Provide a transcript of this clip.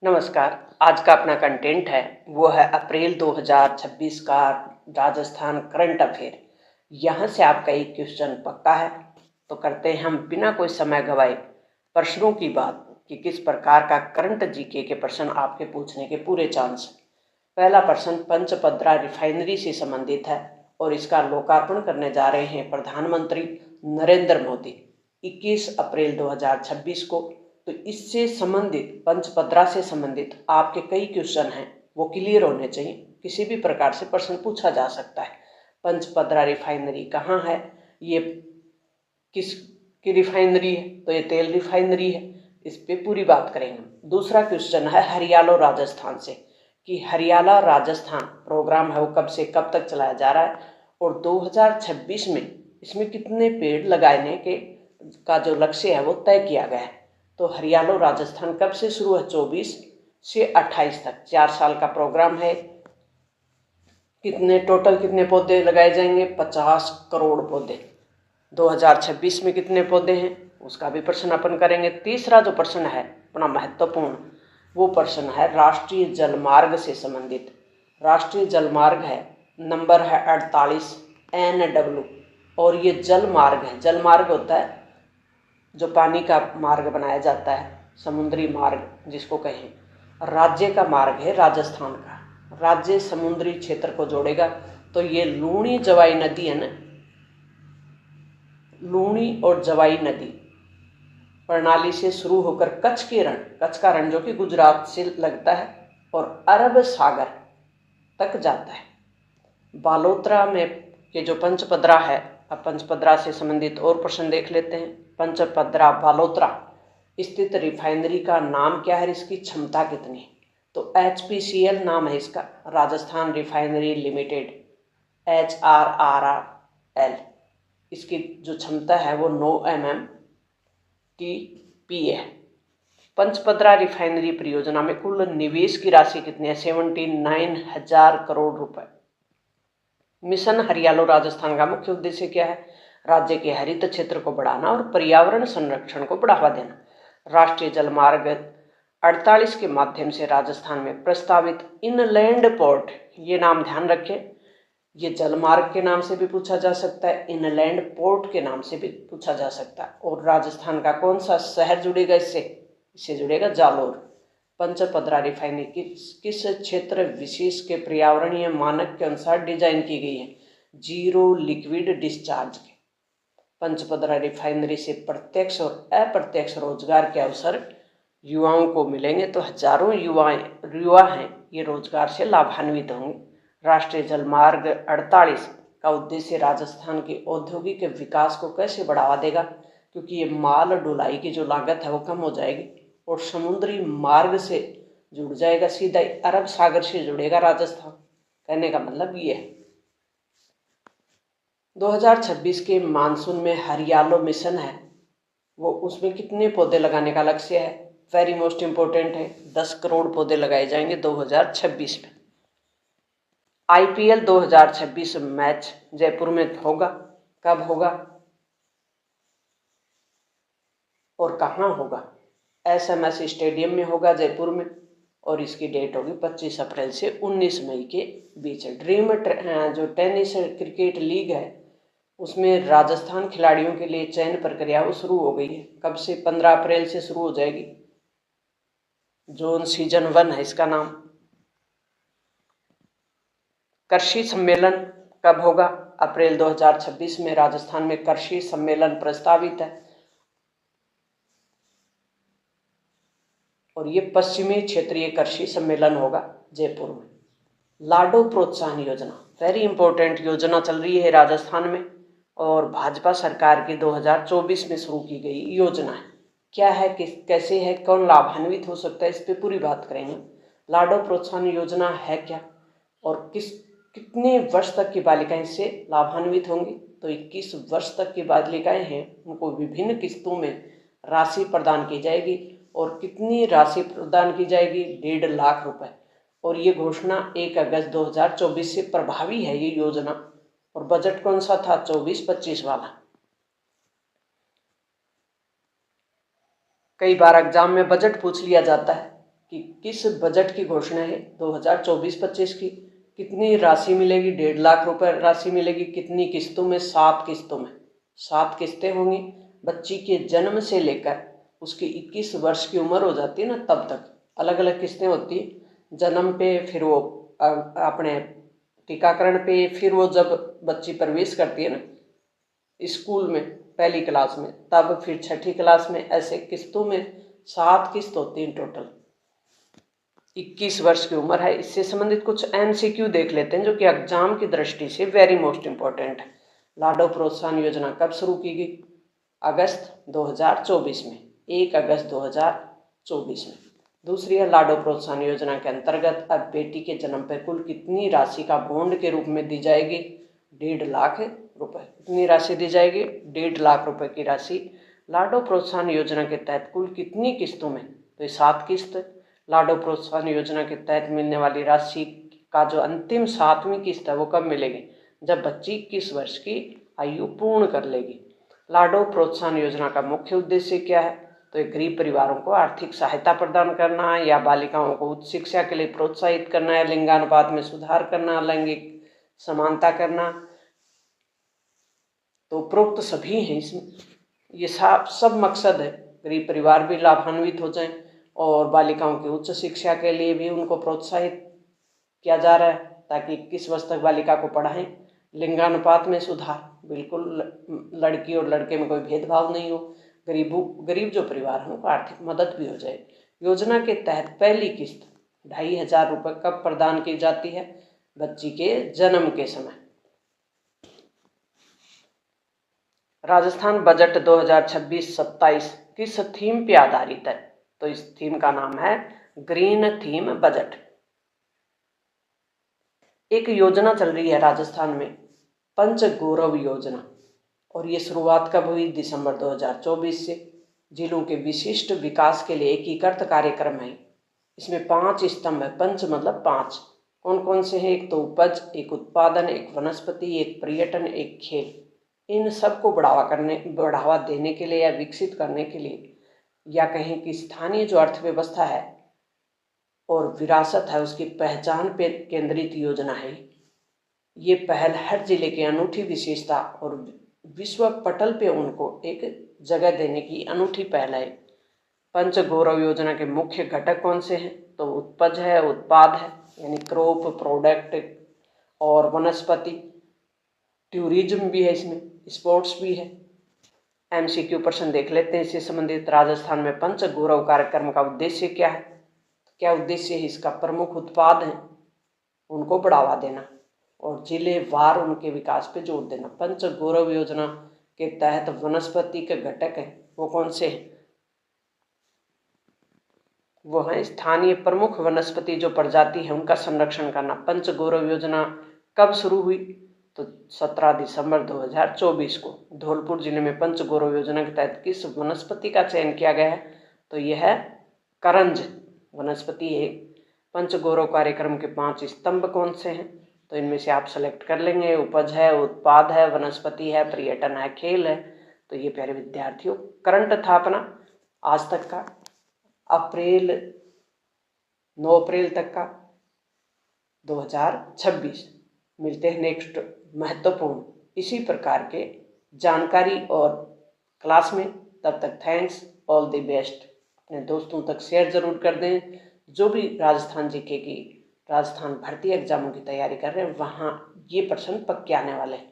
नमस्कार। आज का अपना कंटेंट है वो है अप्रैल 2026 का राजस्थान करंट अफेयर। यहाँ से आपका एक क्वेश्चन पक्का है, तो करते हैं हम बिना कोई समय गवाए प्रश्नों की बात कि किस प्रकार का करंट जीके के प्रश्न आपके पूछने के पूरे चांस। पहला प्रश्न पंचपद्रा रिफाइनरी से संबंधित है और इसका लोकार्पण करने जा रहे हैं प्रधानमंत्री नरेंद्र मोदी 21 अप्रैल 2026 को। तो इससे संबंधित पंचपद्रा से संबंधित आपके कई क्वेश्चन हैं, वो क्लियर होने चाहिए। किसी भी प्रकार से प्रश्न पूछा जा सकता है। पंचपद्रा रिफाइनरी कहाँ है, ये किस की रिफाइनरी है, तो ये तेल रिफाइनरी है। इस पे पूरी बात करेंगे। दूसरा क्वेश्चन है हरियाणा राजस्थान से कि हरियाणा राजस्थान प्रोग्राम है वो कब से कब तक चलाया जा रहा है और 2026 में इसमें कितने पेड़ लगाने के का जो लक्ष्य है वो तय किया गया है। तो हरियाणा राजस्थान कब से शुरू है, 24 से 28 तक 4 साल का प्रोग्राम है। कितने पौधे लगाए जाएंगे, 50 करोड़ पौधे। 2026 में कितने पौधे हैं उसका भी प्रश्न अपन करेंगे। तीसरा जो प्रश्न है अपना महत्वपूर्ण, वो प्रश्न है राष्ट्रीय जलमार्ग से संबंधित। राष्ट्रीय जलमार्ग है, नंबर है 48 NW और ये जलमार्ग है। जलमार्ग होता है जो पानी का मार्ग बनाया जाता है, समुद्री मार्ग जिसको कहें। राज्य का मार्ग है राजस्थान का, राज्य समुद्री क्षेत्र को जोड़ेगा। तो ये लूणी जवाई नदी है ना, लूणी और जवाई नदी प्रणाली से शुरू होकर कच्छ का रण जो कि गुजरात से लगता है और अरब सागर तक जाता है। बालोतरा में के जो पंचपद्रा है, अब पंचपद्रा से संबंधित और प्रश्न देख लेते हैं। पंचपद्रा बालोतरा स्थित रिफाइनरी का नाम क्या है, इसकी क्षमता कितनी है, तो HPCL नाम है इसका, राजस्थान रिफाइनरी लिमिटेड, HRRL। इसकी जो क्षमता है वो 9 MMTPA है। पंचपद्रा रिफाइनरी परियोजना में कुल निवेश की राशि कितनी है, 79,000 करोड़ रुपए। मिशन हरियाणा राजस्थान का मुख्य उद्देश्य क्या है, राज्य के हरित क्षेत्र को बढ़ाना और पर्यावरण संरक्षण को बढ़ावा देना। राष्ट्रीय जलमार्ग 48 के माध्यम से राजस्थान में प्रस्तावित इनलैंड पोर्ट, ये नाम ध्यान रखें, ये जलमार्ग के नाम से भी पूछा जा सकता है, इनलैंड पोर्ट के नाम से भी पूछा जा सकता है। और राजस्थान का कौन सा शहर जुड़ेगा इससे जुड़ेगा जालोर। पंचपद्रा रिफाइनरी किस क्षेत्र विशेष के पर्यावरणीय मानक के अनुसार डिजाइन की गई है, जीरो लिक्विड डिस्चार्ज के। पंचपद्रा रिफाइनरी से प्रत्यक्ष और अप्रत्यक्ष रोजगार के अवसर युवाओं को मिलेंगे। तो हजारों युवा हैं ये रोजगार से लाभान्वित होंगे। राष्ट्रीय जलमार्ग 48 का उद्देश्य राजस्थान के औद्योगिक विकास को कैसे बढ़ावा देगा, क्योंकि ये माल ढुलाई की जो लागत है वो कम हो जाएगी और समुद्री मार्ग से जुड़ जाएगा, सीधा अरब सागर से जुड़ेगा राजस्थान। कहने का मतलब ये है। 2026 के मानसून में हरियाणा मिशन है वो, उसमें कितने पौधे लगाने का लक्ष्य है, वेरी मोस्ट इंपोर्टेंट है, 10 करोड़ पौधे लगाए जाएंगे 2026 में। IPL 2026 मैच जयपुर में होगा, कब होगा और कहाँ होगा, SMS स्टेडियम में होगा जयपुर में और इसकी डेट होगी 25 अप्रैल से 19 मई के बीच। जो टेनिस क्रिकेट लीग है उसमें राजस्थान खिलाड़ियों के लिए चयन प्रक्रिया वो शुरू हो गई है। कब से, 15 अप्रैल से शुरू हो जाएगी। जोन सीजन 1 है इसका नाम। कृषि सम्मेलन कब होगा, अप्रैल 2026 में राजस्थान में कृषि सम्मेलन प्रस्तावित है और ये पश्चिमी क्षेत्रीय कृषि सम्मेलन होगा जयपुर में। लाडो प्रोत्साहन योजना, वेरी इंपॉर्टेंट योजना चल रही है राजस्थान में और भाजपा सरकार की 2024 में शुरू की गई योजना है। क्या है, कैसे है, कौन लाभान्वित हो सकता है, इस पे पूरी बात करेंगे। लाडो प्रोत्साहन योजना है क्या और कितने वर्ष तक की बालिकाएं इससे लाभान्वित होंगी, तो 21 वर्ष तक की बालिकाएं हैं उनको विभिन्न किस्तों में राशि प्रदान की जाएगी। और कितनी राशि प्रदान की जाएगी, 1.5 लाख रुपए। और ये घोषणा 1 अगस्त 2024 से प्रभावी है ये योजना। और बजट कौन सा था, 24-25 वाला। कई बार एग्जाम में बजट पूछ लिया जाता है कि किस बजट की घोषणा है 2024-25 की, कितनी राशि मिलेगी, 1.5 लाख रुपए राशि मिलेगी, कितनी किस्तों में, 7 किस्तों में, 7 किस्तें होंगी। बच्ची के जन्म से लेकर उसकी 21 वर्ष की उम्र हो जाती है ना, तब तक अलग अलग किस्तें होती है। जन्म पे, फिर वो अपने टीकाकरण पे, फिर वो जब बच्ची प्रवेश करती है ना स्कूल में पहली क्लास में, तब फिर छठी क्लास में, ऐसे किस्तों में 7 किस्त होती है टोटल। 21 वर्ष की उम्र है। इससे संबंधित कुछ MCQ देख लेते हैं जो कि एग्जाम की दृष्टि से वेरी मोस्ट इंपॉर्टेंट है। लाडो प्रोत्साहन योजना कब शुरू की गई? अगस्त 2024 में, 1 अगस्त 2024 में। दूसरी है, लाडो प्रोत्साहन योजना के अंतर्गत अब बेटी के जन्म पर कुल कितनी राशि का बॉन्ड के रूप में दी जाएगी? 1.5 लाख रुपए। कितनी राशि दी जाएगी? 1.5 लाख रुपए की राशि। लाडो प्रोत्साहन योजना के तहत कुल कितनी किस्तों में? तो ये 7 किस्त। लाडो प्रोत्साहन योजना के तहत मिलने वाली राशि का जो अंतिम 7वीं किस्त है वो कब मिलेगी? जब बच्ची 21 वर्ष की आयु पूर्ण कर लेगी। लाडो प्रोत्साहन योजना का मुख्य उद्देश्य क्या है? तो ये गरीब परिवारों को आर्थिक सहायता प्रदान करना, या बालिकाओं को उच्च शिक्षा के लिए प्रोत्साहित करना, या लिंगानुपात में सुधार करना, लैंगिक समानता करना। तो उपरोक्त सभी हैं इसमें। ये सब मकसद है, गरीब परिवार भी लाभान्वित हो जाएं और बालिकाओं की उच्च शिक्षा के लिए भी उनको प्रोत्साहित किया जा रहा है ताकि 21 वर्ष तक बालिका को पढ़ाएं। लिंगानुपात में सुधार, बिल्कुल लड़की और लड़के में कोई भेदभाव नहीं हो। गरीब जो परिवार हैं उनको आर्थिक मदद भी हो जाए। योजना के तहत पहली किस्त 2,500 रुपये कब प्रदान की जाती है? बच्ची के जन्म के समय। राजस्थान बजट 2026-27 किस थीम पे आधारित है? तो इस थीम का नाम है ग्रीन थीम बजट। एक योजना चल रही है राजस्थान में, पंचगौरव योजना, और ये शुरुआत कब हुई? दिसंबर 2024 से। जिलों के विशिष्ट विकास के लिए एकीकृत कार्यक्रम है। इसमें 5 स्तंभ है। पंच मतलब 5। कौन कौन से हैं? एक तो उपज, एक उत्पादन, एक वनस्पति, एक पर्यटन, एक खेल। इन सबको बढ़ावा देने के लिए या विकसित करने के लिए, या कहें कि स्थानीय जो अर्थव्यवस्था है और विरासत है उसकी पहचान पे केंद्रित योजना है। ये पहल हर जिले की अनूठी विशेषता और विश्व पटल पे उनको एक जगह देने की अनूठी पहल है। पंचगौरव योजना के मुख्य घटक कौन से हैं? तो उपज है, उत्पाद है यानी क्रॉप प्रोडक्ट, और वनस्पति, टूरिज्म भी है, इसमें स्पोर्ट्स भी है। MCQ प्रश्न देख लेते हैं इससे संबंधित। राजस्थान में पंचगौरव कार्यक्रम का उद्देश्य क्या है? क्या उद्देश्य है इसका? प्रमुख उत्पाद हैं उनको बढ़ावा देना और जिले वार उनके विकास पे जोर देना। पंचगौरव योजना के तहत वनस्पति के घटक हैं वो कौन से हैं? वो हैं स्थानीय प्रमुख वनस्पति जो प्रजाति है उनका संरक्षण करना। पंचगौरव योजना कब शुरू हुई? तो 17 दिसंबर 2024 को। धौलपुर जिले में पंचगौरव योजना के तहत किस वनस्पति का चयन किया गया है? तो यह है करंज वनस्पति है। पंचगौरव कार्यक्रम के 5 स्तंभ कौन से हैं? तो इनमें से आप सेलेक्ट कर लेंगे। उपज है, उत्पाद है, वनस्पति है, पर्यटन है, खेल है। तो ये प्यारे विद्यार्थियों करंट था अपना आज तक का, 9 अप्रैल तक का 2026। मिलते हैं नेक्स्ट महत्वपूर्ण इसी प्रकार के जानकारी और क्लास में। तब तक थैंक्स, ऑल द बेस्ट। अपने दोस्तों तक शेयर जरूर कर दें। जो भी राजस्थान जीके की, राजस्थान भर्ती एग्जामों की तैयारी कर रहे हैं वहाँ ये प्रश्न पक्के आने वाले हैं।